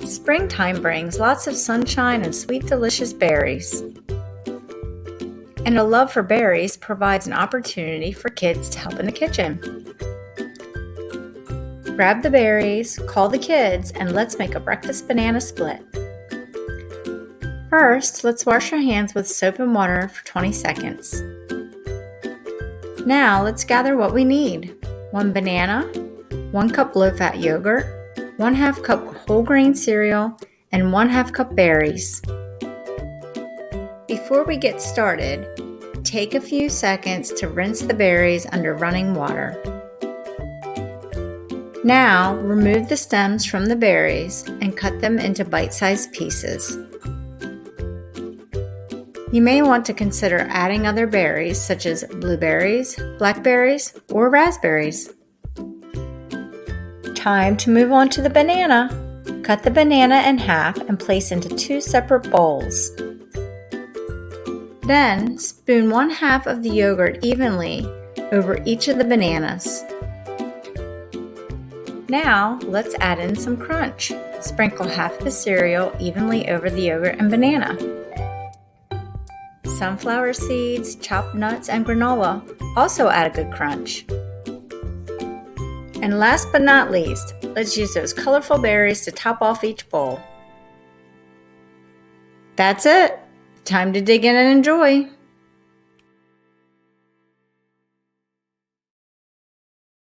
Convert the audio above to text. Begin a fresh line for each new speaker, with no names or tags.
Springtime brings lots of sunshine and sweet, delicious berries. And a love for berries provides an opportunity for kids to help in the kitchen. Grab the berries, call the kids, and let's make a breakfast banana split. First, let's wash our hands with soap and water for 20 seconds. Now, let's gather what we need. 1 banana, 1 cup low-fat yogurt, 1/2 cup whole grain cereal, and 1/2 cup berries. Before we get started, take a few seconds to rinse the berries under running water. Now, remove the stems from the berries and cut them into bite-sized pieces. You may want to consider adding other berries such as blueberries, blackberries, or raspberries. Time to move on to the banana. Cut the banana in half and place into 2 separate bowls. Then, spoon 1/2 of the yogurt evenly over each of the bananas. Now, let's add in some crunch. Sprinkle half the cereal evenly over the yogurt and banana. Sunflower seeds, chopped nuts, and granola also add a good crunch. And last but not least, let's use those colorful berries to top off each bowl. That's it! Time to dig in and enjoy!